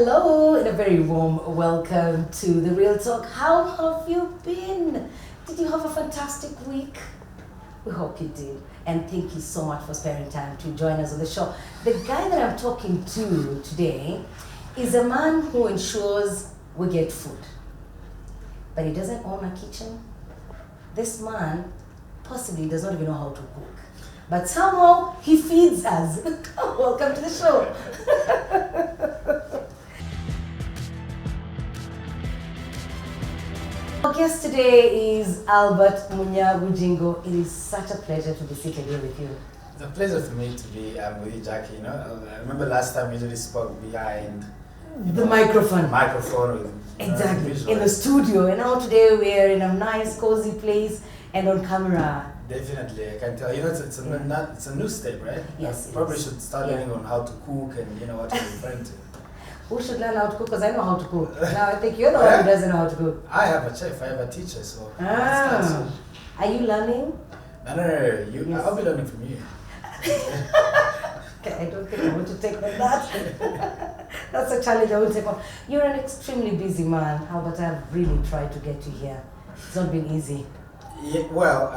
Hello, and a very warm welcome to The Real Talk. How have you been? Did you have a fantastic week? We hope you did. And thank you so much for sparing time to join us on the show. The guy that I'm talking to today is a man who ensures we get food. But he doesn't own a kitchen. This man possibly does not even know how to cook. But somehow he feeds us. Welcome to the show. Our guest today is Albert Munyabugingo. It is such a pleasure to be seated here with you. It's a pleasure for me to be with you, Jackie. I remember last time we usually spoke behind The microphone. Microphone with Exactly. In the studio. And now today we are in a nice, cozy place and on camera. Definitely, I can tell. It's a new step, right? Yes. Probably should start learning on how to cook and what you're referring to. Who should learn how to cook? Because I know how to cook. Now I think you're the one who doesn't know how to cook. I have a chef, I have a teacher, so. Are you learning? No. Yes. I'll be learning from you. Okay, I don't think I want to take on that. That's a challenge I will take on. You're an extremely busy man, Albert. I've really tried to get you here. It's not been easy. Yeah, well,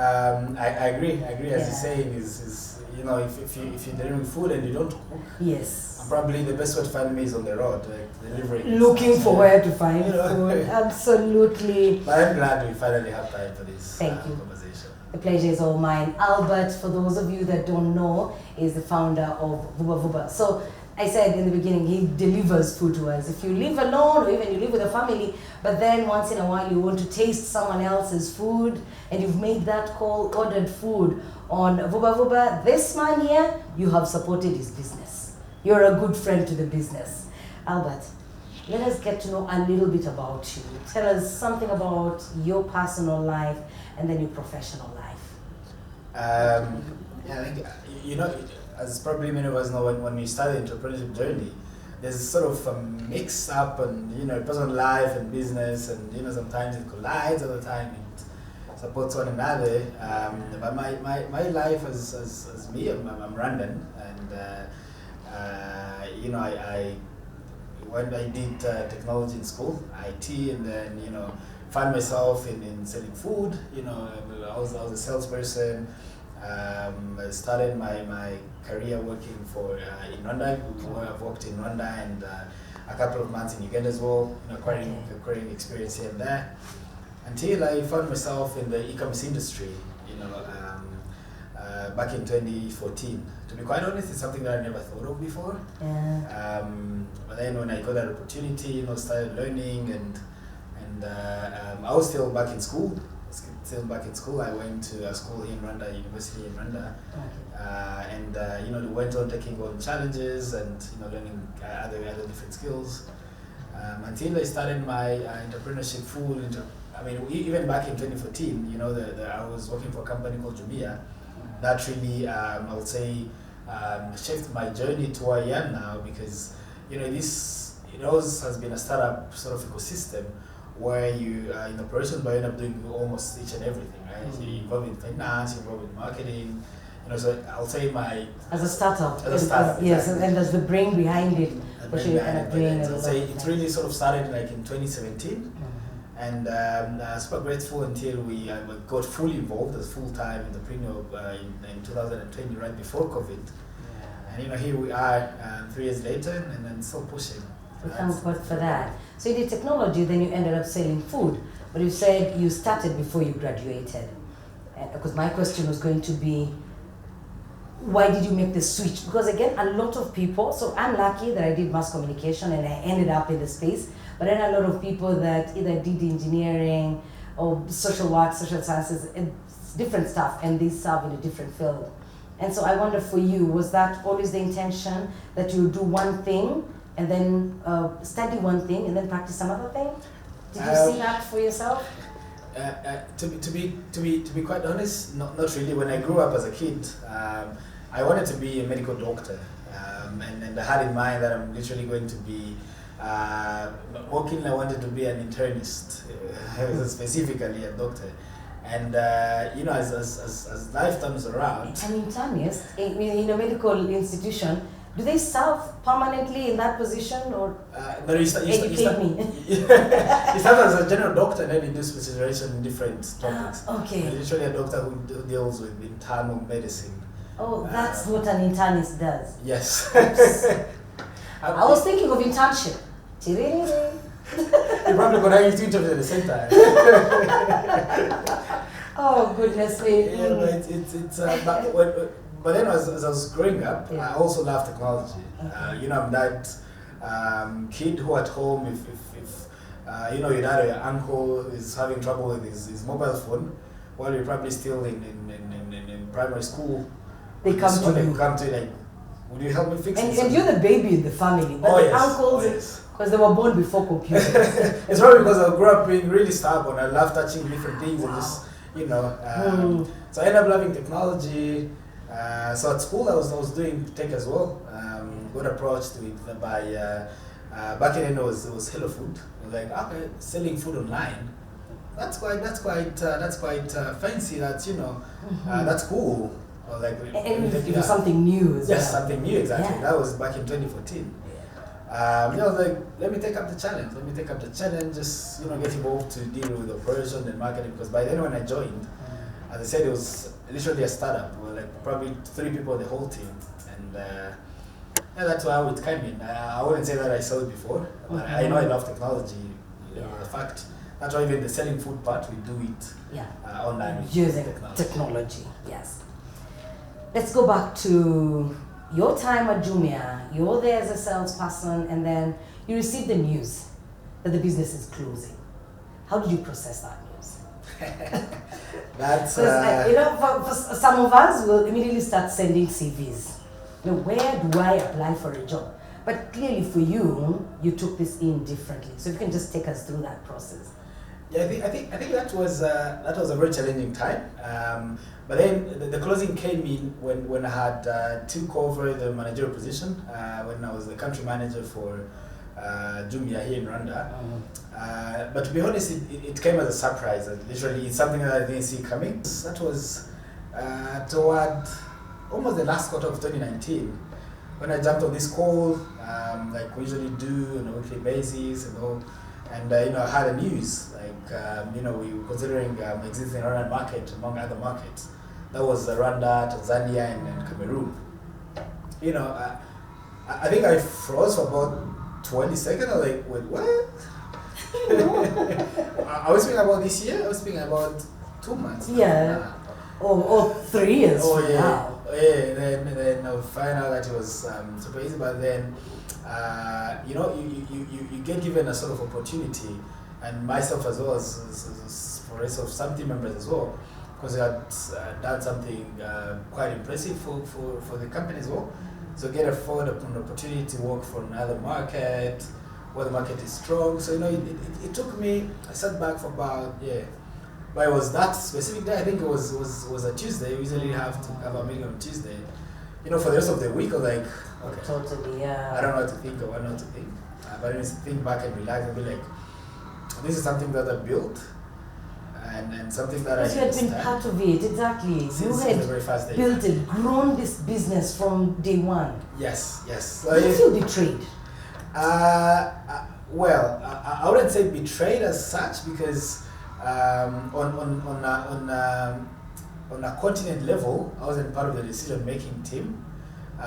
I agree. As Yeah. you're saying, is if you're delivering food and you don't cook, Yes. probably the best way to find me is on the road, like delivering. Looking for where to find food. Absolutely. But I'm glad we finally have time for this Thank you. conversation. The pleasure is all mine. Albert, for those of you that don't know, is the founder of Vuba. So I said in the beginning, he delivers food to us. If you live alone or even you live with a family, but then once in a while you want to taste someone else's food and you've made that call, ordered food on Vuba, this man here, you have supported his business. You're a good friend to the business. Albert, let us get to know a little bit about you. Tell us something about your personal life and then your professional life. As probably many of us know, when we start the entrepreneurship journey, there's sort of a mix up and personal life and business, and sometimes it collides, other time it supports one another. But my life as me, I'm Rwandan, and when I did technology in school, IT, and then found myself in selling food. I was a salesperson. I started my career working for in Rwanda. I've worked in Rwanda and a couple of months in Uganda as well, acquiring experience here and there, until I found myself in the e-commerce industry. Back in 2014. To be quite honest, it's something that I never thought of before. Yeah. But then when I got that opportunity, started learning, and I was still back in school. I went to a school in Rwanda, university in Rwanda, and went on taking on challenges and learning other different skills until I started my entrepreneurship even back in 2014. I was working for a company called Jumia. That really, I would say, shaped my journey to where I am now, because this always has been a startup sort of ecosystem where you are in operation but end up doing almost each and everything, right? Mm-hmm. You're involved in finance, you're involved in marketing, so I'll say as a startup. Yes, and there's the brain behind it. I'll say it really sort of started like in 2017. Mm-hmm. And I was super grateful until we got fully involved as full-time entrepreneur in 2020, right before COVID. Yeah. And here we are 3 years later and then still pushing. Thank God for that. So you did technology, then you ended up selling food. But you said you started before you graduated. Because my question was going to be, why did you make the switch? Because again, a lot of people, so I'm lucky that I did mass communication and I ended up in the space. But then a lot of people that either did engineering or social work, social sciences, and different stuff, and they serve in a different field. And so I wonder for you, was that always the intention that you do one thing and then study one thing and then practice some other thing? Did you see that for yourself? To be quite honest, not really. When I grew up as a kid, I wanted to be a medical doctor, and I had in mind that I'm literally going to be working. I wanted to be an internist, specifically a doctor. And as life turns around, an internist in a medical institution, Do they serve permanently in that position or No, you start educate me? you start as a general doctor and then you do specialization in different topics. Okay. You're literally a doctor who deals with internal medicine. Oh, that's what an internist does. Yes. I was thinking of internship. You're probably going to have two interviews at the same time. Oh, goodness me. Yeah, but it's but then as I was growing up, I also love technology. You know, I'm that kid who at home, if you know, your dad or your uncle is having trouble with his mobile phone, while you're probably still in primary school, They come to you. Come to you like, would you help me fix it? And you're the baby in the family. But the uncles, because they were born before computers. It's probably because I grew up being really stubborn. I love touching different things and just, you know. So I ended up loving technology. So at school I was doing tech as well. Got approached with by back then it was Hello Food. I was like, okay, selling food online. That's quite fancy. That's, you know, that's cool. I was like, and it was something new as well. Yes, something new, exactly. Yeah. That was back in 2014. I was like, let me take up the challenge. Just, you know, get involved to deal with operation and marketing, because by then when I joined, as I said, it was literally a startup. We were like probably 3 people on the whole team, and yeah, that's how it came in. I wouldn't say that I saw it before, but I know I love technology. You know, the fact that's why even the selling food part, we do it online using technology. Yes. Let's go back to your time at Jumia. You're there as a salesperson, and then you received the news that the business is closing. How did you process that news? That's you know, for some of us, will immediately start sending CVs. You know, where do I apply for a job? But clearly, for you, you took this in differently. So if you can just take us through that process. Yeah, I think that was a very challenging time. But then the closing came in when I had took over the managerial position when I was the country manager for Jumia here in Rwanda. But to be honest, it came as a surprise. Literally, it's something that I didn't see coming. That was toward almost the last quarter of 2019 when I jumped on this call, like we usually do on a weekly basis and all. And you know, I had the news like you know, we were considering existing Rwandan market among other markets. That was Rwanda, Tanzania, and Cameroon. You know, I think I froze for about 20 seconds. I was like, wait, what? I was speaking about this year. I was speaking about 2 months. Yeah. Or 3 years. Oh from yeah. Now. Yeah. Then I find out that it was super easy, but then. You know, you get given a sort of opportunity, and myself as well as for the rest of some team members as well, because I had done something quite impressive for the company as well. So get afford an opportunity to work for another market where the market is strong. So you know, it took me. I sat back for about but it was that specific day. I think it was a Tuesday. We usually have to have a meeting on Tuesday. You know, for the rest of the week, I was like, okay. Totally, yeah. I don't know what to think or what not to think. But I just think back and relax and be like, this is something that I built and something that Because you had been part of it, exactly. Since you the very first day. Built it, grown this business from day one. Yes. So Did you feel betrayed? Well, I wouldn't say betrayed as such, because on a continent level, I wasn't part of the decision-making team. I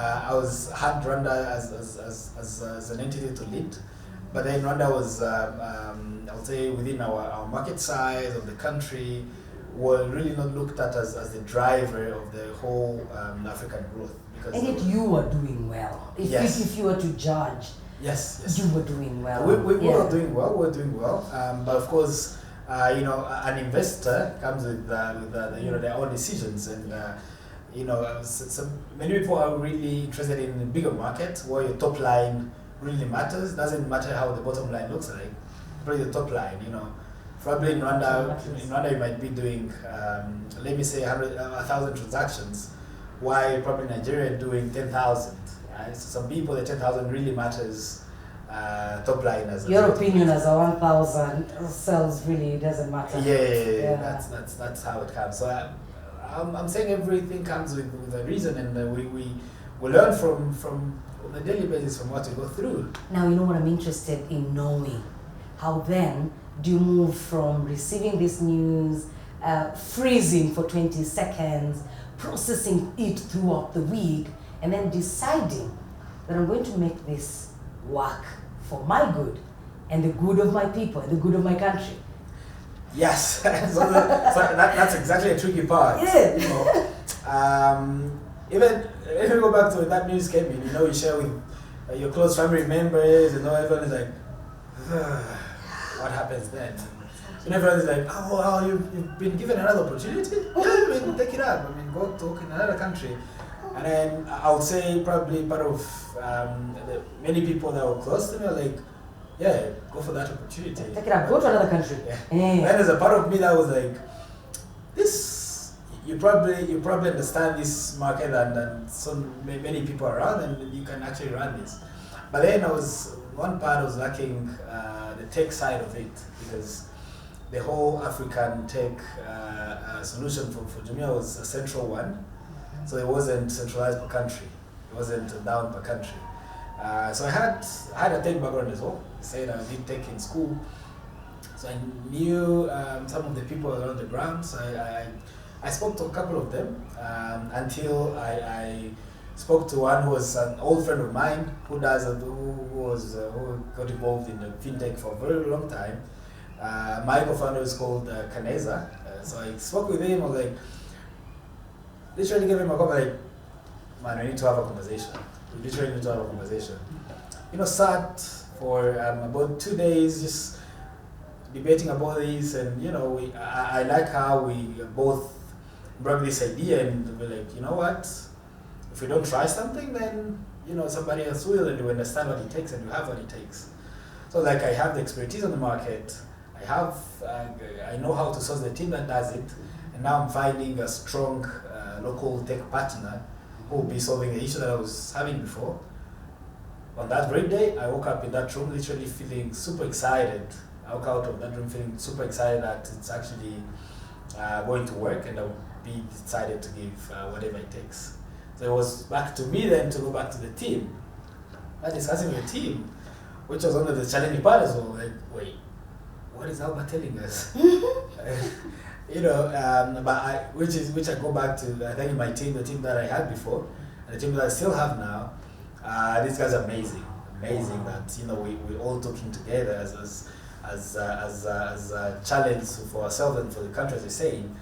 had Rwanda as an entity to lead, but then Rwanda was, I would say, within our market size of the country, were really not looked at as the driver of the whole African growth. Because and yet you were doing well. If you were to judge, yes, you were doing well. We were doing well. We're doing well. But of course, you know, an investor comes with you know, their own decisions, and you know, many people are really interested in the bigger market where your top line really matters. Doesn't matter how the bottom line looks like. Probably the top line, you know. Probably in Rwanda you might be doing, let me say 1,000 transactions, while probably Nigeria doing 10,000. Right? So some people, the 10,000 really matters. Top line as your opinion as a 1,000 sales really doesn't matter. Yeah. That's how it comes. So I'm saying everything comes with a reason, and we learn from on a daily basis from what we go through. Now, you know what I'm interested in knowing? How then do you move from receiving this news, freezing for 20 seconds, processing it throughout the week, and then deciding that I'm going to make this work for my good and the good of my people and the good of my country? Yes, so that's exactly a tricky part. Yeah. You know, even if you go back to when that news came in, you know, you share with your close family members, you know, everyone is like, what happens then? And everyone is like, oh, wow, you've been given another opportunity? Yeah, I mean, take it up. I mean, go talk in another country. And then I would say probably part of many people that were close to me are like, yeah, go for that opportunity. Take it up, go to another country. Yeah. Yeah. Then there's a part of me that was like, this, you probably understand this market and so many people around and you can actually run this. But then one part I was lacking the tech side of it, because the whole African tech solution for Jumia was a central one. So it wasn't centralized per country. It wasn't down per country. So I had a tech background as well. I said I did tech in school. So I knew some of the people around the ground. So I spoke to a couple of them until I spoke to one who was an old friend of mine who got involved in the fintech for a very long time. My co-founder is called Kaneza. So I spoke with him. I was like, literally gave him a call, like, man, we need to have a conversation. We literally need to have a conversation. You know, sat for about 2 days just debating about this, and you know, I like how we both brought this idea, and we're like, you know what? If we don't try something, then you know somebody else will, and we understand what it takes, and we have what it takes. So like, I have the expertise on the market. I know how to source the team that does it, and now I'm finding a strong local tech partner who will be solving the issue that I was having before. On that great day, I woke up in that room literally feeling super excited. I woke out of that room feeling super excited that it's actually going to work, and I'll be decided to give whatever it takes. So it was back to me then to go back to the team. I'm discussing with the team, which was one of the challenging part as well. Like, wait, what is Albert telling us? You know, but which I go back to, I think my team, the team that I had before, and the team that I still have now. These guys are amazing that, you know, we all talking together as a challenge for ourselves and for the country, as you're saying,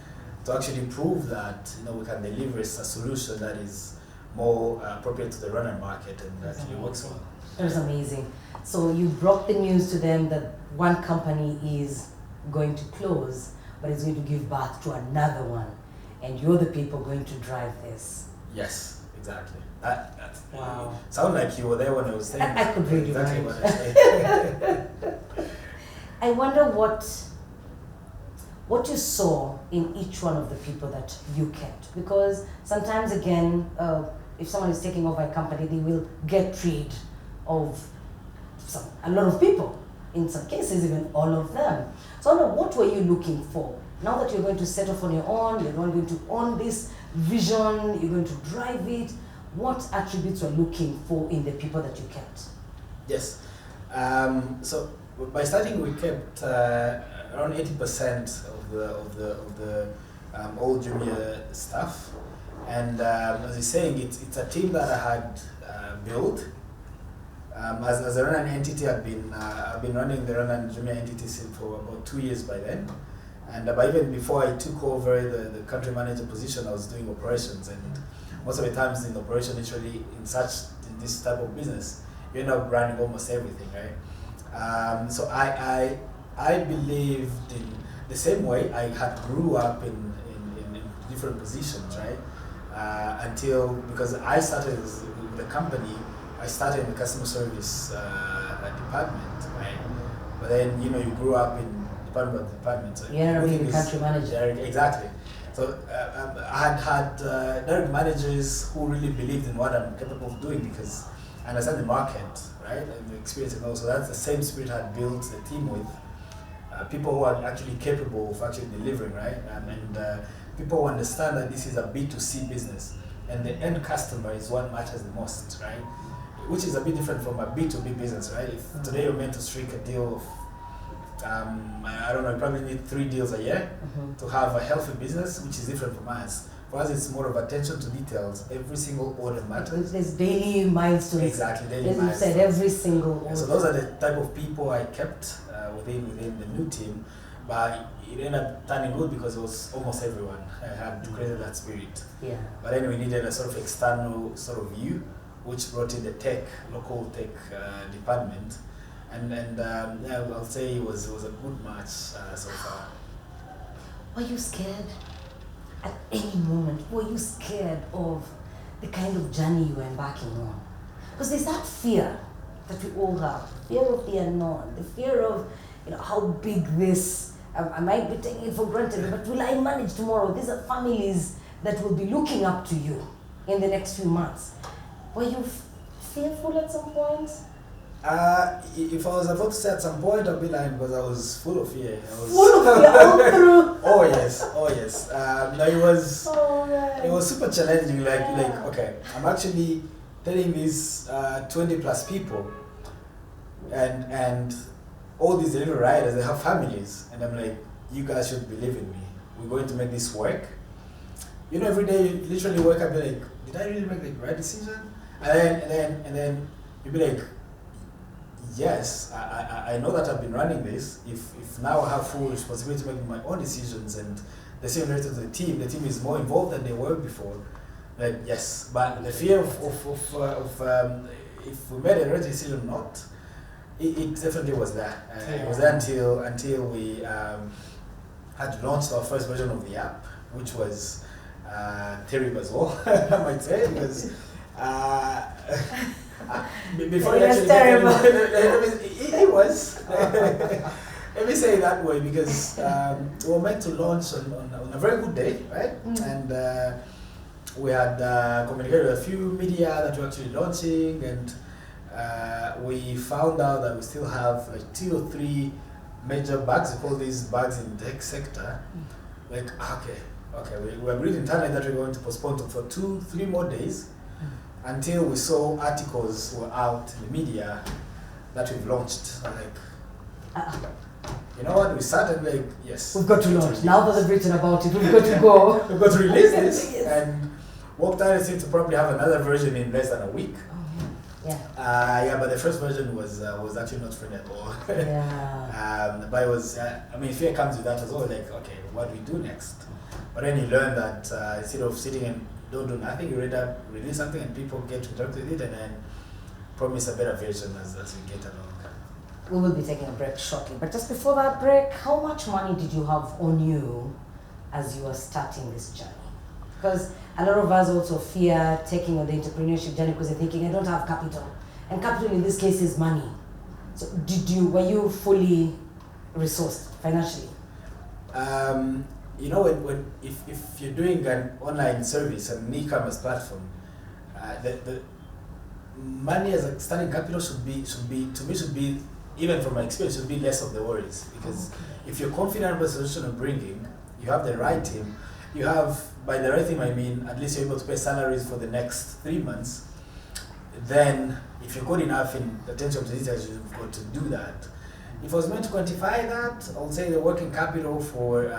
to actually prove that, you know, we can deliver a solution that is more appropriate to the Rwandan market and that actually works well. That's amazing. So you brought the news to them that one company is going to close, but it's going to give birth to another one, and you're the people going to drive this. Yes, exactly. Wow. Sound like you were there when I was saying I could read exactly you what I said. I wonder what you saw in each one of the people that you kept, because sometimes again, if someone is taking over a company, they will get rid of a lot of people. In some cases, even all of them. So I wonder, what were you looking for? Now that you're going to set off on your own, you're not going to own this vision, you're going to drive it. What attributes were looking for in the people that you kept? Yes. So by starting, we kept around 80% of the old Jumia staff, and as you're saying, it's a team that I had built. As a Rwandan entity, I've been running the Rwandan Jumia entity for about 2 years by then, and but even before I took over the country manager position, I was doing operations, and most of the times in operation, literally in this type of business, you end up running almost everything, right? So I believed in the same way I had grew up in different positions, right? Because I started with the company, I started in the customer service department, right? But then, you know, you grew up in department. So yeah, being the country manager. Exactly. So I had direct managers who really believed in what I'm capable of doing, because I understand the market, right, and the experience, and also that's the same spirit I had built the team with. People who are actually capable of actually delivering, right, and people who understand that this is a B2C business. and the end customer is what matters the most, right? Which is a bit different from a B2B business, right? If today you're meant to strike a deal of, I don't know, you probably need 3 deals a year to have a healthy business, which is different from us. For us, it's more of attention to details. Every single order matters. There's daily milestones. Exactly, daily As you milestones. said, every single order. Yeah, so those are the type of people I kept within the new team, but it ended up turning good because it was almost everyone had created that spirit. Yeah. But then we needed a sort of external sort of view, which brought in the local tech department, and yeah, I'll say it was a good match so far. Were you scared at any moment? Were you scared of the kind of journey you were embarking on? Because there's that fear that we all have, fear of the unknown, the fear of, you know, how big this, I might be taking it for granted, but will I manage tomorrow? These are families that will be looking up to you in the next few months. Were you fearful at some point? If I was about to say at some point, I'd be lying because I was full of fear. Full of fear all through? Oh yes. No, it was super challenging. Like okay, I'm actually telling these 20 plus people, and all these delivery riders, they have families, and I'm like, you guys should believe in me. We're going to make this work. You know, every day you literally wake up, you're like, did I really make the right decision? And then you'll be like, yes, I know that I've been running this. If now I have full responsibility to make my own decisions, and the same related to the team is more involved than they were before. Like yes, but the fear of if we made a right decision or not, it definitely was there. It was there until we had launched our first version of the app, which was terrible as well, I might say, because before it was terrible. It was. Let me say it that way, because we were meant to launch on a very good day, right? And we had communicated with a few media that were actually launching, and we found out that we still have like 2 or 3 major bugs. We call these bugs in the tech sector. Like, okay, we agreed internally that we're going to postpone it for 2-3 more days until we saw articles were out in the media that we've launched. I'm like, you know what? We started like, yes, we've got to launch. Now that they've written about it, we've got to go. We've got to release this, and worked out to probably have another version in less than a week. Yeah, but the first version was actually not free at all. Yeah. But it was, fear comes with that as well. Like, okay, what do we do next? But then you learn that instead of sitting and don't do nothing, you release something and people get to interact with it, and then promise a better version as we get along. We will be taking a break shortly, but just before that break, how much money did you have on you as you were starting this journey? Because a lot of us also fear taking on the entrepreneurship journey because they're thinking, I don't have capital. And capital in this case is money. So were you fully resourced financially? You know, if you're doing an online service, an e-commerce platform, the money as a starting capital should be, even from my experience, should be less of the worries. Because if you're confident about the solution you're bringing, you have the right team, you have, by the right team I mean, at least you're able to pay salaries for the next 3 months, then if you're good enough in attention to details, you've got to do that. If I was meant to quantify that, I would say the working capital for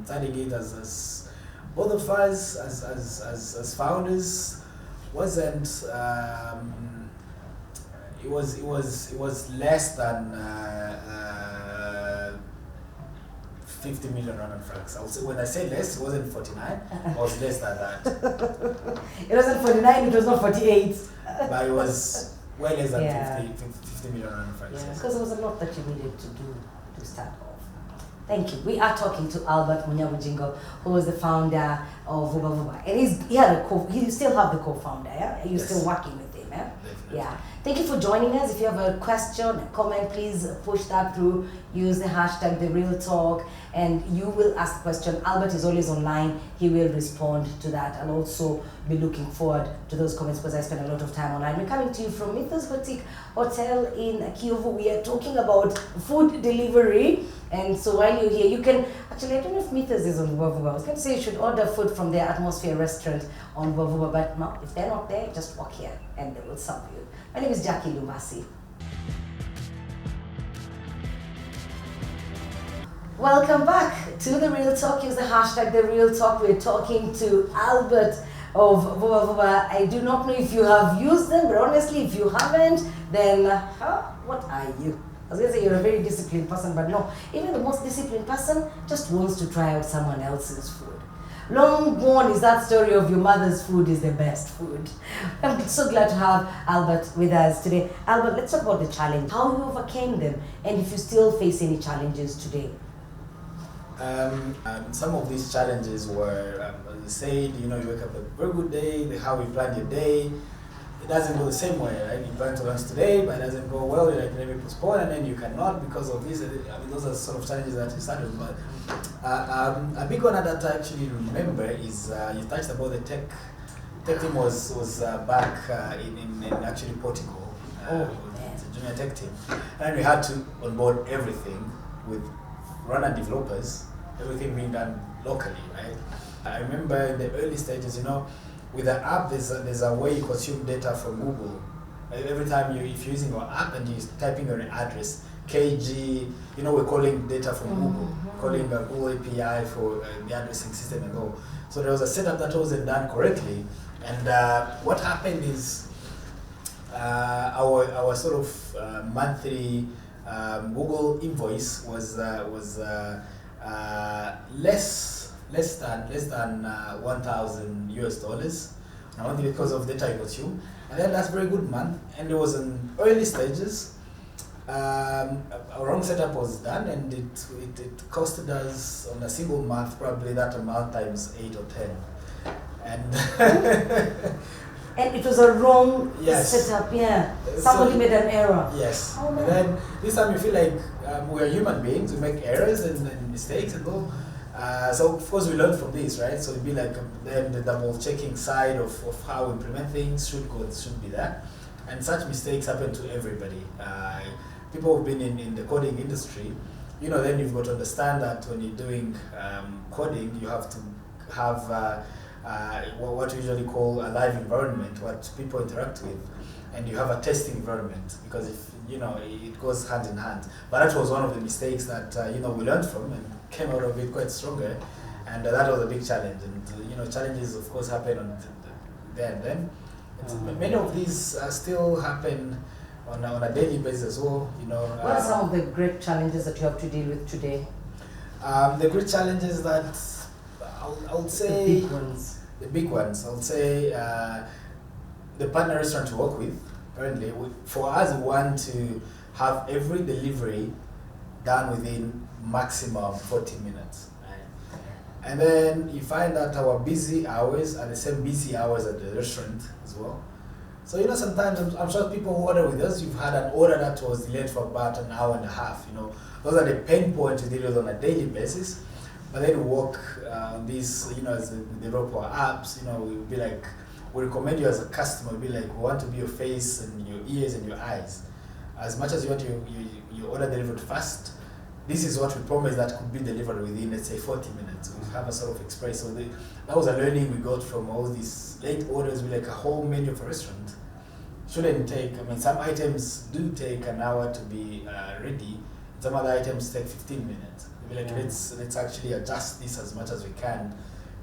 starting it as both of us as founders wasn't. It was less than 50 million Rwandan francs. I would say, when I say less, it wasn't 49. It was less than that. It wasn't 49. It was not 48. But it was way less than Yeah. 50 million Rwandan francs. Yeah, because there was a lot that you needed to do to start off. Thank you. We are talking to Albert Munyabugingo, who is the founder of Vuba. And you still have the co-founder, yeah? You're still working with him, yeah? Definitely. Yeah. Thank you for joining us. If you have a question, a comment, please push that through. Use the hashtag #TheRealTalk, and you will ask the question. Albert is always online. He will respond to that. I'll also be looking forward to those comments because I spend a lot of time online. We're coming to you from Mythos Boutique Hotel in Kiyovu. We are talking about food delivery And so while you're here, you can actually, I don't know if Mythos is on Vuba. I was going to say you should order food from their Atmosphere restaurant on Vuba, but no, if they're not there, just walk here and they will serve you. My name is Jackie Lumasi. Welcome back to The Real Talk. Use the hashtag The Real Talk. We're talking to Albert of Vuba. I do not know if you have used them, but honestly, if you haven't, then what are you? I was going to say you're a very disciplined person, but no. Even the most disciplined person just wants to try out someone else's food. Long gone is that story of your mother's food is the best food. I'm so glad to have Albert with us today. Albert, let's talk about the challenge. How you overcame them, and if you still face any challenges today. Some of these challenges were, as you said, you wake up a very good day, how you plan your day, it doesn't go the same way, right? You plan to lunch today, but it doesn't go well, you're like, let me postpone, and then you cannot because of this. Those are sort of challenges that you started. But a big one that I actually remember is you touched about the tech team was back in actually Portugal. It's a junior tech team. And we had to onboard everything with Rwanda developers, everything being done locally, right? I remember in the early stages, with the app, there's a way you consume data from Google. Every time if you're using your app and you're typing your address, KG, we're calling data from Google, calling a Google API for the addressing system and all. So there was a setup that wasn't done correctly, and what happened is our sort of monthly Google invoice was less than $1,000 only because of data I consumed. And then that's a very good month. And it was in early stages. A wrong setup was done, and it costed us on a single month probably that amount times 8 or 10. And and it was a wrong yes. setup, yeah. Somebody made an error. Yes. Oh, and then this time you feel like we're human beings, we make errors and mistakes and all. So of course we learn from this, right? So it'd be like then the double checking side of how we implement things should be that. And such mistakes happen to everybody. People who've been in the coding industry, then you've got to understand that when you're doing coding, you have to have what we usually call a live environment, what people interact with, and you have a testing environment, because if it goes hand in hand. But that was one of the mistakes that we learned from and came out of it quite stronger, and that was a big challenge. And challenges of course happen on there and then. Many of these still happen on a daily basis as well. What are some of the great challenges that you have to deal with today? The great challenges that I would say the big ones. The big ones, I would say, the partner restaurant to work with. Currently, for us, we want to have every delivery done within maximum 40 minutes. Right? And then you find that our busy hours are the same busy hours at the restaurant as well. So sometimes I'm sure people who order with us, you've had an order that was delayed for about an hour and a half. Those are the pain points we deal with on a daily basis. But then we work on this, as we develop our apps, we'll be like, we recommend you as a customer, we'll be like, we want to be your face and your ears and your eyes. As much as you want your order delivered fast, this is what we promise that could be delivered within, let's say, 40 minutes. We have a sort of express. So that was a learning we got from all these late orders with like a whole menu of a restaurant. Shouldn't take, some items do take an hour to be ready. Some other items take 15 minutes. We're like, let's actually adjust this as much as we can.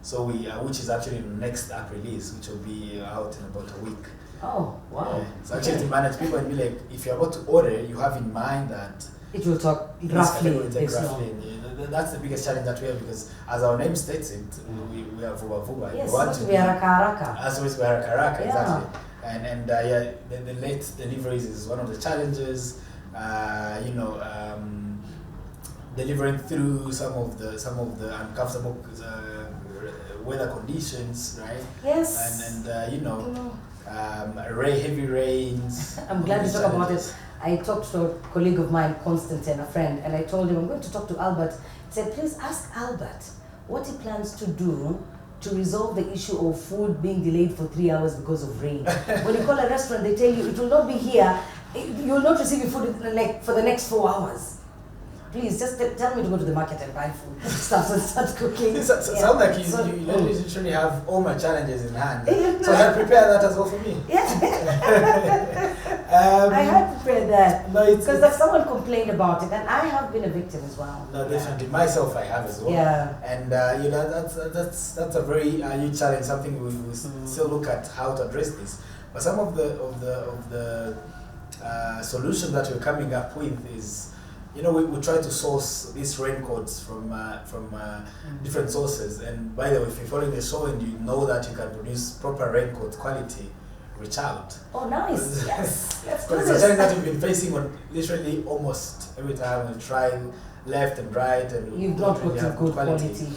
So which is actually the next app release, which will be out in about a week. Oh, wow. So actually to manage people and be like, if you're about to order, you have in mind that it will talk roughly. That's the biggest challenge that we have, because as our name states it, we are Vuba. Yes, we want to be haraka. As always, we are haraka, exactly. And the late deliveries is one of the challenges. Delivering through some of the uncomfortable weather conditions, right? Yes. And heavy rains. I'm glad you talk about it. I talked to a colleague of mine, Constantine, a friend, and I told him I'm going to talk to Albert. I said, please ask Albert what he plans to do to resolve the issue of food being delayed for 3 hours because of rain. When you call a restaurant, they tell you it will not be here. You will not receive your food for the next 4 hours. please just tell me to go to the market and buy food stuff and start cooking. Sound like you literally have all my challenges in hand. So I prepare that as well for me. Yeah. I had prepared that. Because like someone complained about it, and I have been a victim as well. No, definitely. Myself, I have as well. Yeah. And that's a very huge challenge. Something we will still look at how to address this. But some of the solutions that we're coming up with is, we try to source these raincoats from different sources. And by the way, if you're following the show and you know that you can produce proper raincoat quality, reach out. Oh, nice. Yes. Let's do this. It's a challenge that we've been facing on literally almost every time we try left and right, and you've not got good quality.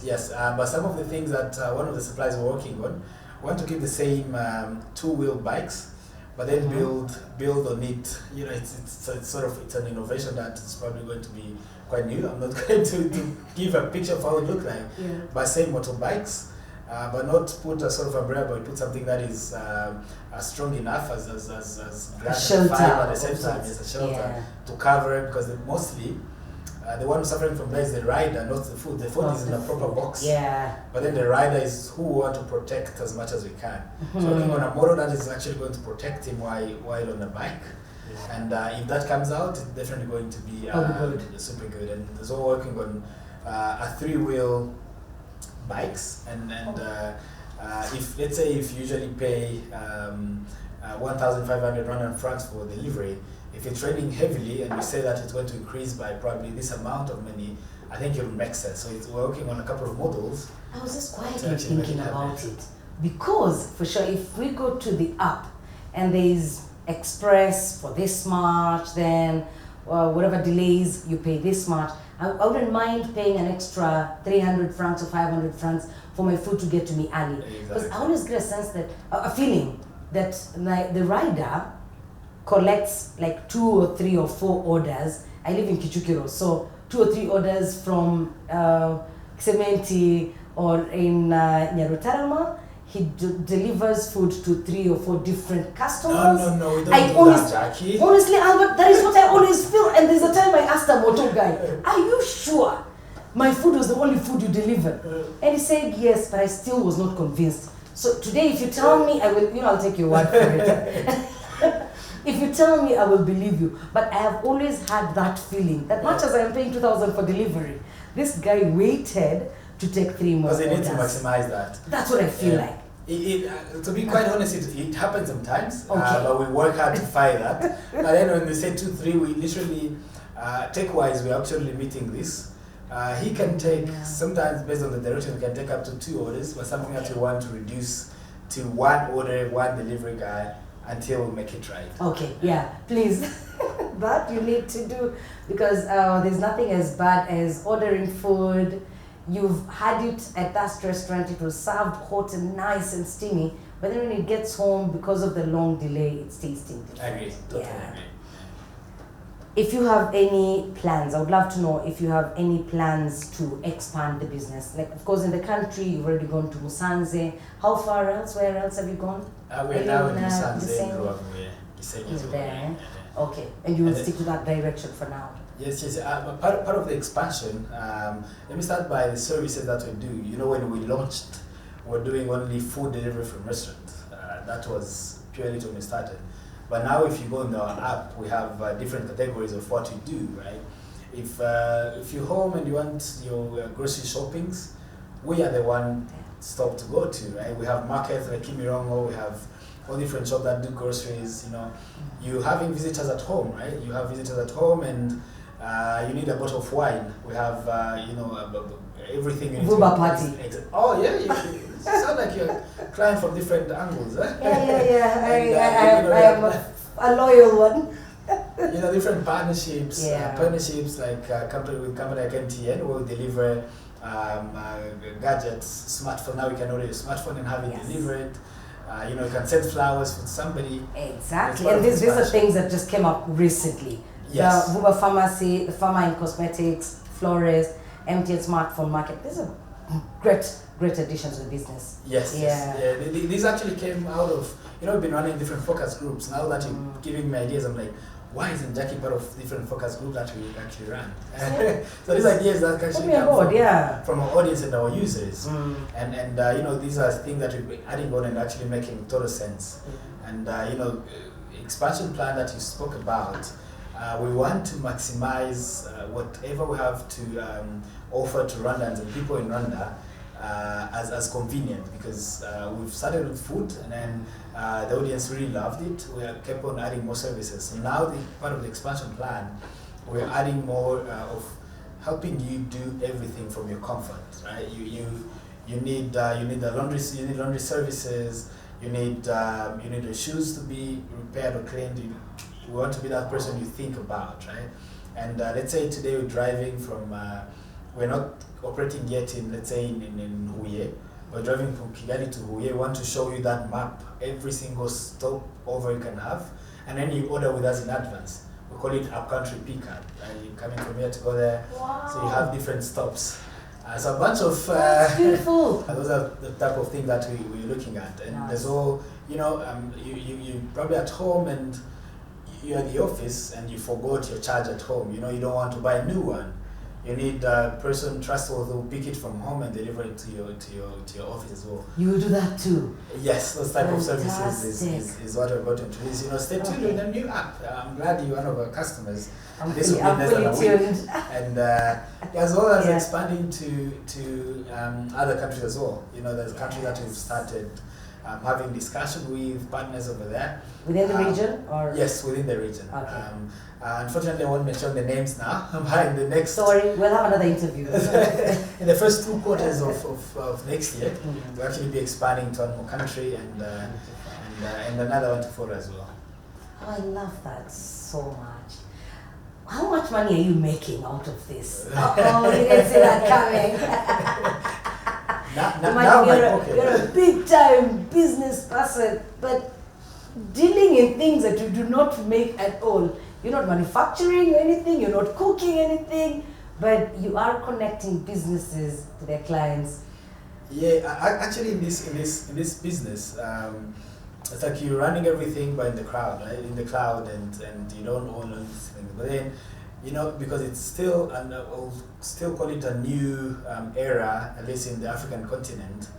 Yes, but some of the things that one of the suppliers we're working on, we want to keep the same two-wheel bikes, but then build on it. It's an innovation that is probably going to be quite new. I'm not going to give a picture of how it looks like, but same motorbikes. But not put a sort of umbrella, but put something that is strong enough as shelter at the same time. It's a shelter to cover it, because mostly the one suffering from that is the rider, not the food. The food is in a proper box. Yeah. But then the rider is who we want to protect as much as we can. So working on a model that is actually going to protect him while on the bike. And if that comes out, it's definitely going to be super good. And so working on a three-wheel bikes, and if let's say if you usually pay 1,500 Rwandan francs for delivery, if it's raining heavily and you say that it's going to increase by probably this amount of money, I think it will make sense. So we're working on a couple of models. I was just quietly thinking about it, because for sure if we go to the app and there's express for this much, then whatever delays you pay this much, I wouldn't mind paying an extra 300 francs or 500 francs for my food to get to me early. Because I always get a sense that, a feeling that like the rider collects like 2 or 3 or 4 orders. I live in Kichukiro, so 2 or 3 orders from Cementi or in Nyarutarama. He delivers food to 3 or 4 different customers. No, we don't do that, Jackie. Honestly, Albert, that is what I always feel. And there's a time I asked a motor guy, are you sure my food was the only food you delivered? And he said yes, but I still was not convinced. So today, if you tell me, I will, I'll take your word for it. If you tell me, I will believe you. But I have always had that feeling that much as I am paying 2,000 for delivery, this guy waited to take 3 more orders. Because they need to maximize that. That's what I feel like. To be quite honest, it happens sometimes, but we work hard to fight that. But then when they say 2, 3, we literally, tech-wise, we're actually meeting this. He can take, sometimes based on the direction, he can take up to 2 orders, but something that we want to reduce to 1 order, 1 delivery guy, until we make it right. Okay, yeah, please. That you need to do, because there's nothing as bad as ordering food. You've had it at that restaurant, it was served hot and nice and steamy, but then when it gets home, because of the long delay, it's tasting different. I agree, totally agree. If you have any plans, I would love to know if you have any plans to expand the business. Like, of course, in the country, you've already gone to Musanze. How far else? Where else have you gone? We're now in Musanze. You're there. Okay, and you will stick to that direction for now. Yes. Part of the expansion, let me start by the services that we do. When we launched, we're doing only food delivery from restaurants. That was purely when we started. But now if you go on our app, we have different categories of what we do, right? If you're home and you want your grocery shoppings, we are the one stop to go to, right? We have markets like Kimirongo, we have all different shops that do groceries, You're having visitors at home, right? You have visitors at home and you need a bottle of wine. We have, everything. Vuba party. Oh, yeah. You sound like you're client from different angles, eh? Yeah. I am a loyal one. Different partnerships. Partnerships like company like MTN will deliver gadgets, smartphone. Now we can order a smartphone and have it delivered. You can send flowers for somebody. Exactly. And these are things that just came up recently. Yes. The Vuba Pharmacy, the Pharma and Cosmetics, Flores, MTN Smartphone Market. These are great additions to the business. Yes. These actually came out of, we've been running different focus groups. Now that you're giving me ideas, I'm like, why isn't Jackie part of different focus groups that we actually run? So these ideas that actually come from our audience and our users. And you know, these are things that we're adding on and actually making total sense. And you know, expansion plan that you spoke about, we want to maximize whatever we have to offer to Rwandans and people in Rwanda as convenient, because we've started with food, and then the audience really loved it. We have kept on adding more services. So now the part of the expansion plan, we're adding more of helping you do everything from your comfort, right? You need the laundry services. You need your shoes to be repaired or cleaned. You want to be that person you think about, right? And let's say today we're driving from, we're not operating yet in, let's say, in Huye. We're driving from Kigali to Huye. We want to show you that map, every single stop over you can have, and then you order with us in advance. We call it upcountry pickup. You're coming from here to go there, so you have different stops. So a bunch of beautiful. Those are the type of things that we're looking at, and there's all, you know, you probably at home and you're at the office and you forgot your charge at home. You know, you don't want to buy a new one. You need a person trustworthy who will pick it from home and deliver it to your office as well. You will do that too? Yes, those type of services is what we're about to introduce. You know, stay tuned with the new app. I'm glad you're one of our customers. This will be less than a week. And as well as expanding to other countries as well. You know, there's countries that we've started having discussion with partners over there. Within the region? Or? Yes, within the region. Okay. Unfortunately, I won't mention the names now, but in the next... Sorry, we'll have another interview. In the first 2 quarters of next year, we'll actually be expanding to one more country and another one to follow as well. Oh, I love that so much. How much money are you making out of this? Oh, you didn't see that coming. You're a big-time business person, but dealing in things that you do not make at all. You're not manufacturing anything, you're not cooking anything, but you are connecting businesses to their clients. Yeah, actually in this business, it's like you're running everything by the cloud, right? In the cloud, and you don't own anything. But then, you know, because it's still, and I'll still call it a new era, at least in the African continent,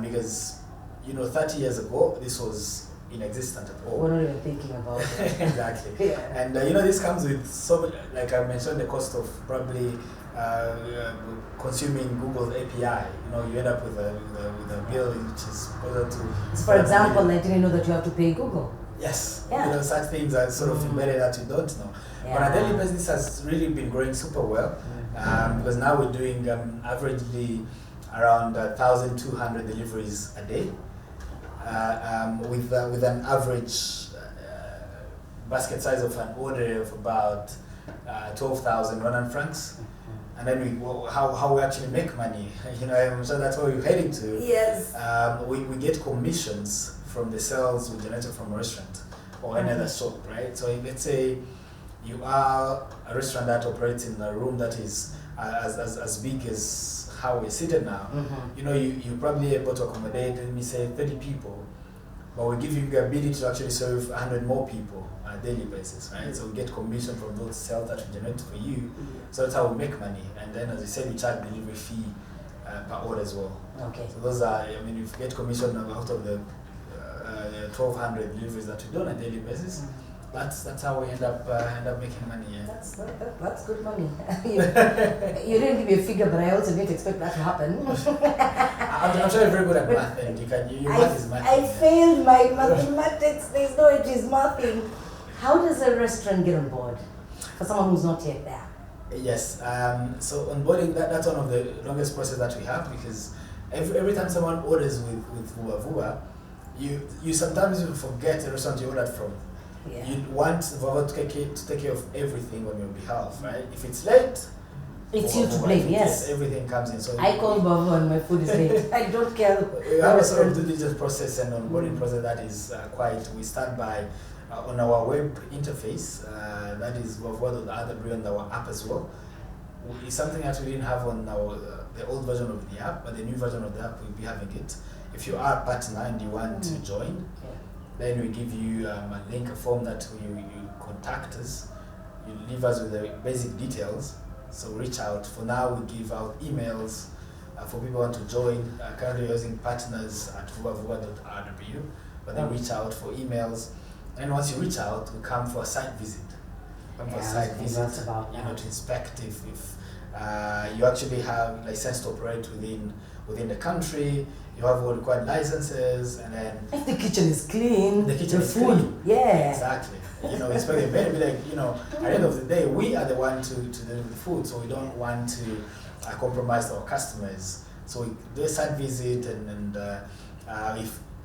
because, you know, 30 years ago, this was inexistent at all. We're not even thinking about it. Exactly. Yeah. And you know, this comes with so much, like I mentioned, the cost of probably consuming Google's API. You know, you end up with a bill which is closer to... For example, I didn't know that you have to pay Google. Yes. Yeah. You know, such things are sort of embedded that you don't know. Yeah. But our daily business has really been growing super well, because now we're doing averagely around 1,200 deliveries a day. With an average basket size of an order of about 12,100 francs. And then how we actually make money, you know, I'm sure that's where we're heading to. Yes. We get commissions from the sales we generate from a restaurant or any other shop, right? So let's say you are a restaurant that operates in a room that is as big as how we're seated now. You know, you're probably able to accommodate, let me say, 30 people, but we give you the ability to actually serve 100 more people on a daily basis, right? So we get commission from those sales that we generate for you. So that's how we make money. And then, as you said, we charge delivery fee per order as well. Okay. So those are, I mean, if you get commission out of the 1,200 deliveries that we do on a daily basis, that's how we end up making money. Yeah. That's good money. You didn't give me a figure, but I also didn't expect that to happen. I'm sure you're very good at math, and your math is math. I failed my mathematics. There's no it is mathing. How does a restaurant get on board for someone who's not yet there? Yes. So onboarding, that's one of the longest processes that we have, because every time someone orders with Vuba, you sometimes even forget the restaurant you ordered from. Yeah. You want Vuba to take care of everything on your behalf, right? If it's late, it's you to blame. Yes, everything comes in. So I call Vuba and my food is late. I don't care. We have a sort of due diligence process and onboarding process that is we start by on our web interface. That is one of the other bring on our app as well. It's something that we didn't have on the old version of the app, but the new version of the app we'll be having it. If you are a partner and you want to join, then we give you a link, a form that you contact us. You leave us with the basic details. So reach out. For now, we give out emails for people who want to join. Currently using partners at vuba.rw, but then reach out for emails. And once you reach out, we come for a site visit. To inspect if you actually have license to operate within the country. You have all required licenses, and then if the kitchen is clean, the food, clean. yeah, exactly. Inspect it very like at the end of the day, we are the one to deliver the food, so we don't want to compromise our customers. So we do a site visit, and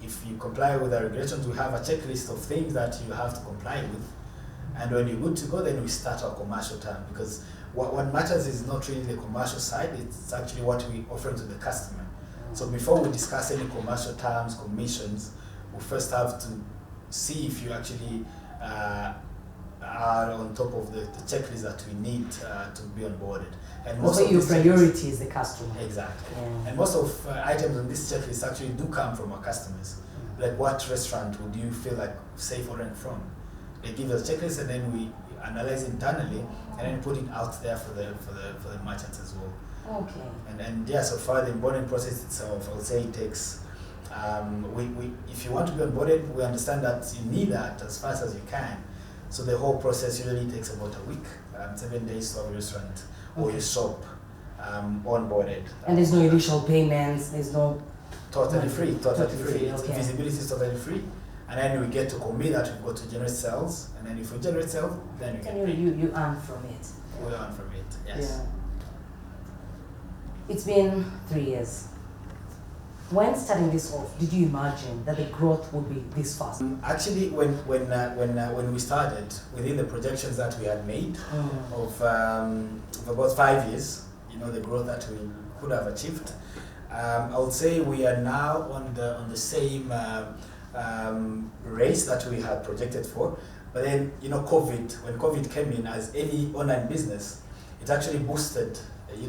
if you comply with the regulations, we have a checklist of things that you have to comply with. And when you're good to go, then we start our commercial term, because what matters is not really the commercial side, it's actually what we offer to the customer. So before we discuss any commercial terms, commissions, we first have to see if you actually are on top of the checklist that we need to be onboarded. And most of your priority is the customer. Exactly. Yeah. And most of items on this checklist actually do come from our customers. Like, what restaurant would you feel like safe ordering from? They give us a checklist, and then we analyze internally, and then put it out there for the merchants as well. Okay. And yeah, so far the onboarding process itself, I would say it takes. If you want to be onboarded, we understand that you need that as fast as you can. So the whole process usually takes about a week, 7 days to have a restaurant or your shop onboarded. And there's no initial payments. There's no. Totally free. Okay. Visibility is totally free. And then we get to commit that we've got to generate sales, and then if we generate sales, then we get paid. You earn from it. We earn from it, yes. Yeah. It's been 3 years. When starting this off, did you imagine that the growth would be this fast? Actually, when we started, within the projections that we had made of about 5 years, the growth that we could have achieved, I would say we are now on the same race that we had projected for. But then, when COVID came in, as any online business, it actually boosted,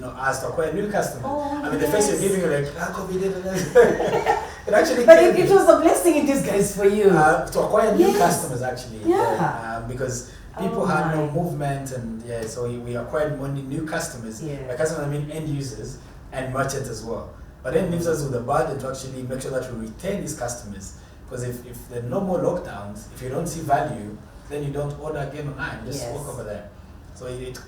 us to acquire new customers. The face you're giving, you're like, COVID did it actually but it was a blessing in disguise for you. To acquire new customers, actually. Yeah. Because people had no movement, and so we acquired many new customers. By customers, I mean end users and merchants as well. But then it leaves us with the burden to actually make sure that we retain these customers. Because if there are no more lockdowns, if you don't see value, then you don't order again online, just walk over there. So it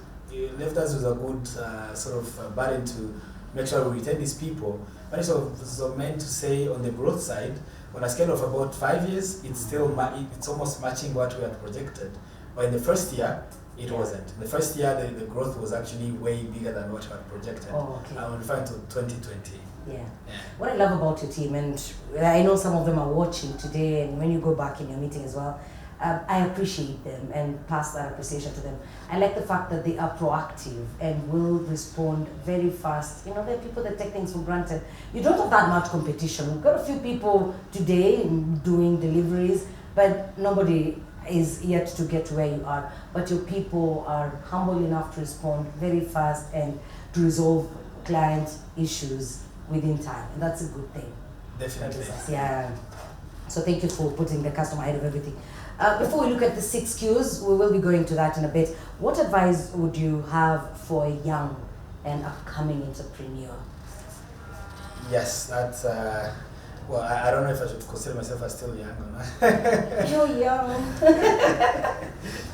left us with a good burden to make sure we retain these people. But it's also meant to say, on the growth side, on a scale of about 5 years, it's still it's almost matching what we had projected. But in the first year, it wasn't. In the first year, the growth was actually way bigger than what we had projected. I'm referring to 2020. Yeah. What I love about your team, and I know some of them are watching today, and when you go back in your meeting as well, I appreciate them and pass that appreciation to them. I like the fact that they are proactive and will respond very fast. There are people that take things for granted. You don't have that much competition. We've got a few people today doing deliveries, but nobody is yet to get to where you are. But your people are humble enough to respond very fast and to resolve client issues within time, and that's a good thing. Definitely. Yeah. So thank you for putting the customer ahead of everything. Before we look at the 6 Qs, we will be going to that in a bit. What advice would you have for a young and upcoming entrepreneur? Yes, that's well, I don't know if I should consider myself as still young or not. You're young.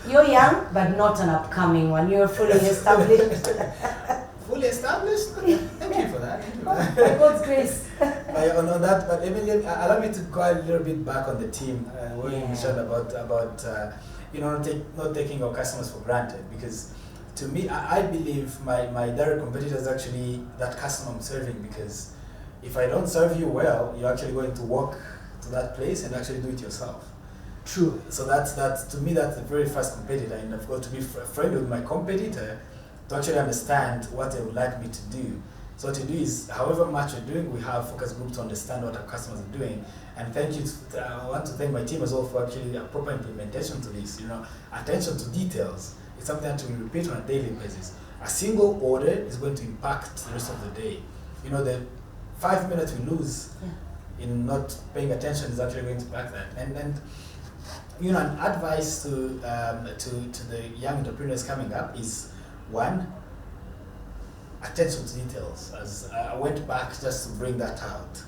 You're young, but not an upcoming one. You're fully established. Fully established? Thank you for that. By God's grace. On that, but Emily, allow me to go a little bit back on the team. What you mentioned about not taking our customers for granted. Because to me, I believe my direct competitor is actually that customer I'm serving. Because if I don't serve you well, you're actually going to walk to that place and actually do it yourself. True. So that's to me, that's the very first competitor, and I've got to be friend with my competitor to actually understand what they would like me to do. So what you do is, however much you're doing, we have focus group to understand what our customers are doing. And thank you. I want to thank my team as well for actually a proper implementation to this. Attention to details. It's something that we repeat on a daily basis. A single order is going to impact the rest of the day. The 5 minutes we lose in not paying attention is actually going to impact that. And an advice to the young entrepreneurs coming up is, one, attention to details. As I went back just to bring that out.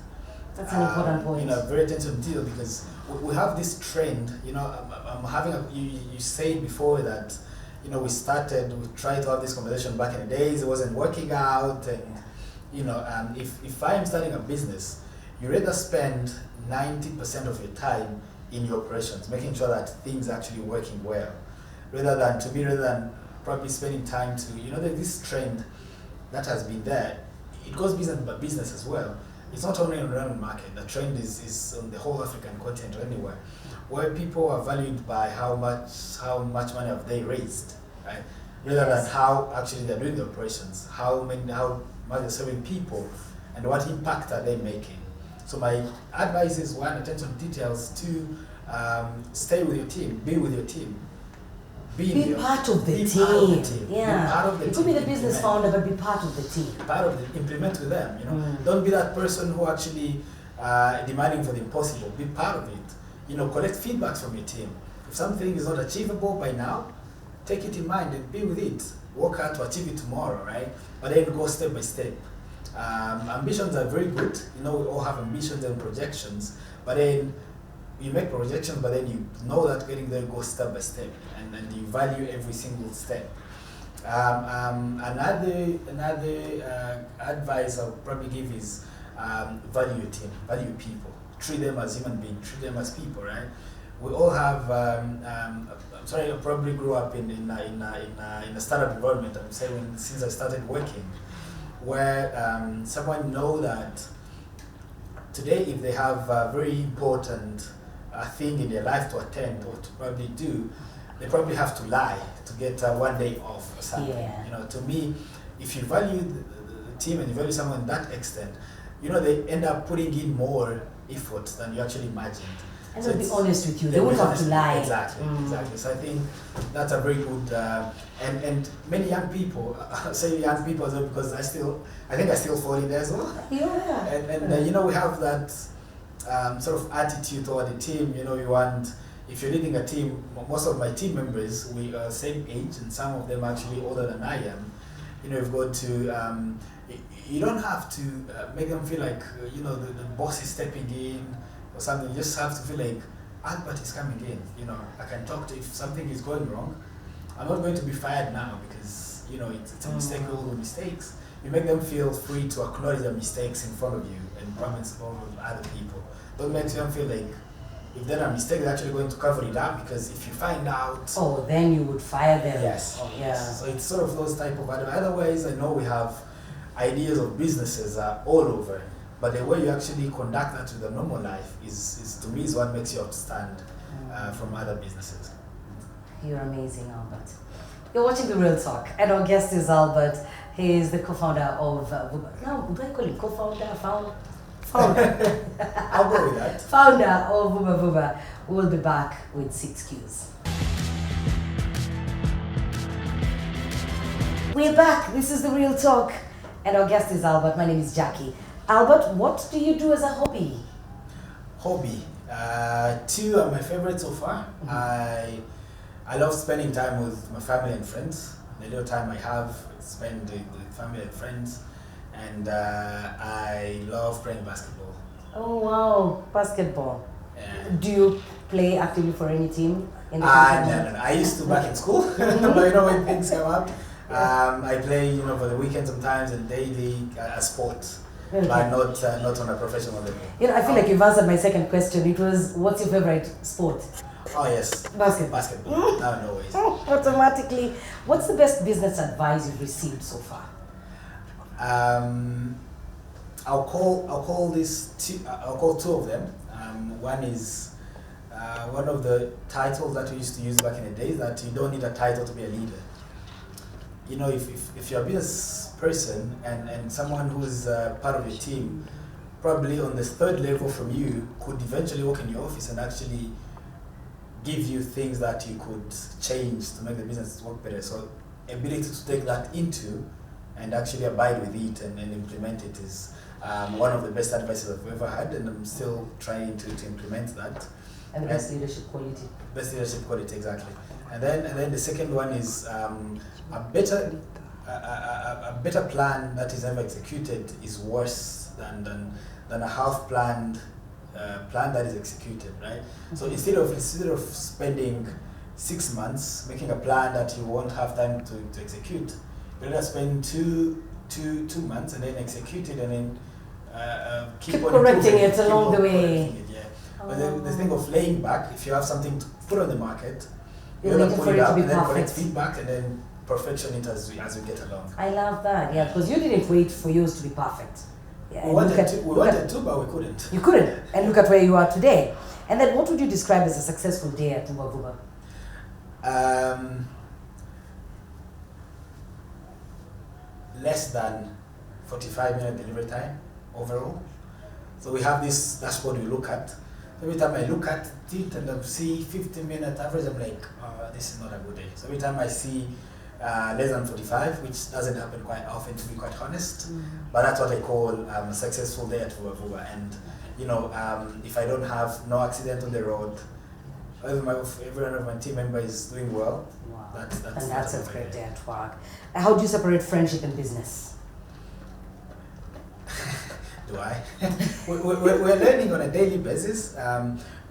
That's an important point. Very attention to detail, because we have this trend. I'm having you said before that, we tried to have this conversation back in the days. It wasn't working out, and if I am starting a business, you rather spend 90% of your time in your operations, making sure that things are actually working well, rather than probably spending time to, there's this trend that has been there. It goes business by business as well. It's not only in the Rwandan market. The trend is on the whole African continent or anywhere, where people are valued by how much money have they raised, right? Rather than how actually they're doing the operations, how much they're serving people, and what impact are they making. So my advice is, one, attention to details. Two, stay with your team, be with your team. Be part of the team. Yeah. Be part of the you team. could be the business founder, but be part of the team. Implement with them. Don't be that person who actually demanding for the impossible. Be part of it. Collect feedback from your team. If something is not achievable by now, take it in mind and be with it. Work hard to achieve it tomorrow, right? But then go step by step. Ambitions are very good. We all have ambitions and projections, but then you make projections, but then you know that getting there goes step by step, and you value every single step. Another advice I'll probably give is value your team, value people, treat them as human beings, treat them as people, right? We all have. I probably grew up in a startup environment. I'm saying since I started working, where someone know that today, if they have a very important thing in their life to attend or to probably do, they probably have to lie to get 1 day off or something. Yeah. To me, if you value the team and you value someone to that extent, they end up putting in more effort than you actually imagined. And they'll be honest with you. They won't have to lie. Exactly. So I think that's a very good and many young people. I say young people as well because I think I still fall in there as well. Yeah. And we have that sort of attitude toward the team. You want, if you're leading a team, most of my team members, we are same age, and some of them actually older than I am. You've got to. You don't have to make them feel like the boss is stepping in or something. You just have to feel like Albert is coming in. I can talk to if something is going wrong. I'm not going to be fired now because it's a mistake. We all do mistakes. You make them feel free to acknowledge their mistakes in front of you and promise in front of other people. Don't make them feel like if they're a mistake, they're actually going to cover it up, because if you find out, then you would fire them. Yes. Yeah. So it's sort of those type of otherwise. I know we have ideas of businesses all over, but the way you actually conduct that to the normal life is to me is what makes you outstand from other businesses. You're amazing, Albert. You're watching The Real Talk, and our guest is Albert. He is the co-founder of Vuba. Now, do I call him co-founder? Founder? I'll go with that. Founder of Vuba. We'll be back with 6 Qs. We're back. This is The Real Talk, and our guest is Albert. My name is Jackie. Albert, what do you do as a hobby? Two are my favorites so far. Mm-hmm. I love spending time with my family and friends. The little time I have, spend with family and friends. And I love playing basketball. Oh wow, basketball. Yeah. Do you play actively for any team? No. I used to back in school, but when things come up, I play for the weekend sometimes and daily a sport. Okay. But not on a professional level. I feel like you've answered my second question. It was, what's your favorite sport? Oh yes, basketball. No ways. Automatically. What's the best business advice you've received so far? I'll call two of them. One is one of the titles that we used to use back in the days, that you don't need a title to be a leader. If you're a business person and someone who's part of your team, probably on the third level from you, could eventually work in your office and actually give you things that you could change to make the business work better. So ability to take that into and actually abide with it and implement it is one of the best advices I've ever had, and I'm still trying to implement that. And the best leadership quality. Best leadership quality, exactly. And then the second one is a better plan that is ever executed is worse than a half planned plan that is executed, right? So instead of spending 6 months making a plan that you won't have time to execute, you better spend two months and then execute it, and then keep on correcting improving, it along the way. Yeah. But the thing of laying back, if you have something to put on the market, you're waiting for it to be and then collect perfect. feedback and then perfection it as we get along. I love that, yeah, because you didn't wait for yours to be perfect. Yeah, We wanted to, but we couldn't. You couldn't, and look at where you are today. And then what would you describe as a successful day at Vuba? Less than 45-minute delivery time overall. So we have this dashboard we look at. Every time I look at it and I see 15-minute average, I'm like, this is not a good day. So every time I see less than 45, which doesn't happen quite often, to be quite honest, but that's what I call a successful day at Vuba. And if I don't have no accident on the road, every one of my team members is doing well. Wow. That's a great day at work. How do you separate friendship and business? Do I? We're learning on a daily basis,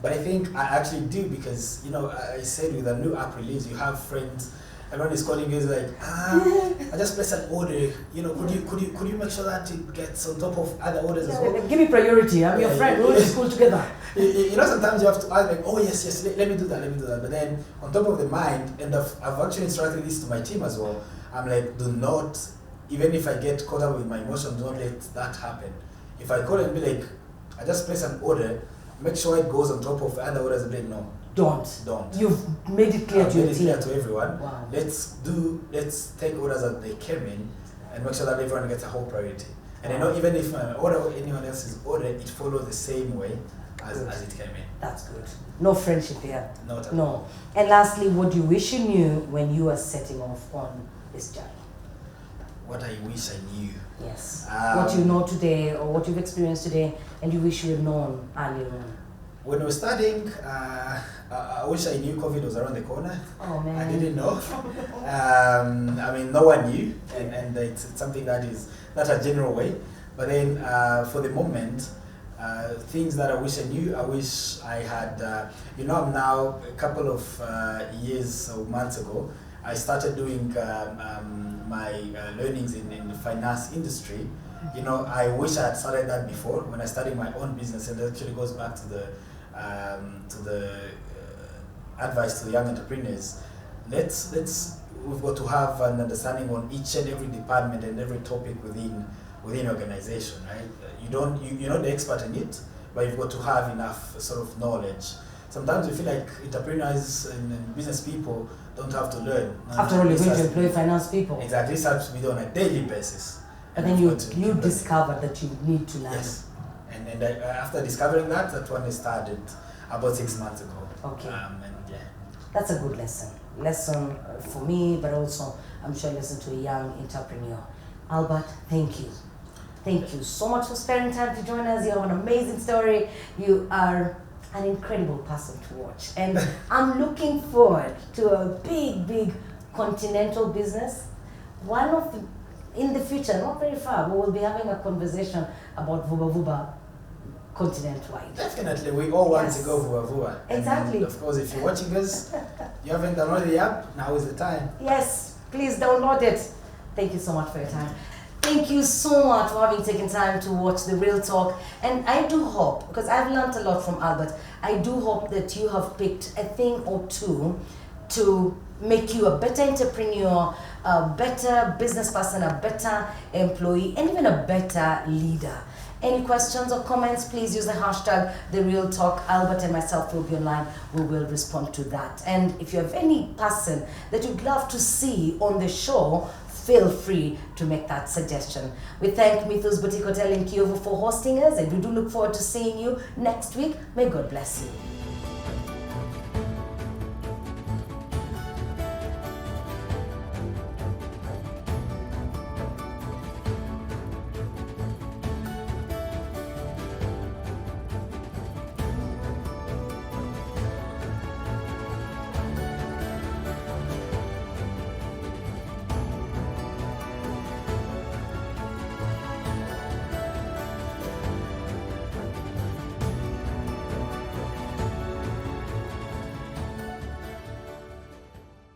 but I think I actually do, because I said with a new app release, you have friends. Everyone is calling you, like, I just placed an order. Could you make sure that it gets on top of other orders as well? Give me priority. I'm your friend. We're in school together. Sometimes you have to ask, like, oh yes, let me do that. But then on top of the mind, and I've actually instructed this to my team as well. I'm like, do not, even if I get caught up with my emotions, don't let that happen. If I call and be like, I just place an order, make sure it goes on top of other orders, and be like, no. Don't. You've made it clear to your team. Clear to everyone. Wow. Let's take orders as they came in and make sure that everyone gets a whole priority. And even if I order anyone else's order, it follows the same way as it came in. That's good. No friendship here. Not at all. No. And lastly, what do you wish you knew when you were setting off on this journey? What I wish I knew. Yes. What you know today, or what you've experienced today, and you wish you had known earlier on. When we were studying, I wish I knew COVID was around the corner. Oh man. I didn't know. No one knew, and it's something that's a general way. But then for the moment, things that I wish I knew, I wish I had, I'm now a couple of years or months ago, I started doing my learnings in the finance industry. I wish I had started that before when I started my own business, and that actually goes back to the advice to young entrepreneurs. We've got to have an understanding on each and every department and every topic within organization, right? You're not the expert in it, but you've got to have enough sort of knowledge. Sometimes we feel like entrepreneurs and business people don't have to learn. After all, you're going to employ finance people. Exactly, this has to be done on a daily basis. And then you discovered that you need to learn. Yes. And after discovering that one I started about 6 months ago. Okay. Yeah. That's a good lesson. Lesson for me, but also I'm sure lesson to a young entrepreneur. Albert, thank you. Thank you so much for sparing time to join us. You have an amazing story. You are an incredible person to watch. And I'm looking forward to a big continental business. In the future, not very far, we will be having a conversation about Vuba continent-wide. Definitely, we all want to go Vuba. Exactly. And of course, if you're watching us, you haven't downloaded the app, now is the time. Yes, please download it. Thank you so much for your time. Thank you so much for having taken time to watch The Real Talk. And I do hope, because I've learned a lot from Albert, I do hope that you have picked a thing or two to make you a better entrepreneur, a better business person, a better employee, and even a better leader. Any questions or comments, please use the hashtag #TheRealTalk. Albert and myself will be online. We will respond to that. And if you have any person that you'd love to see on the show, feel free to make that suggestion. We thank Mythos Boutique Hotel in Kyovo for hosting us, and we do look forward to seeing you next week. May God bless you.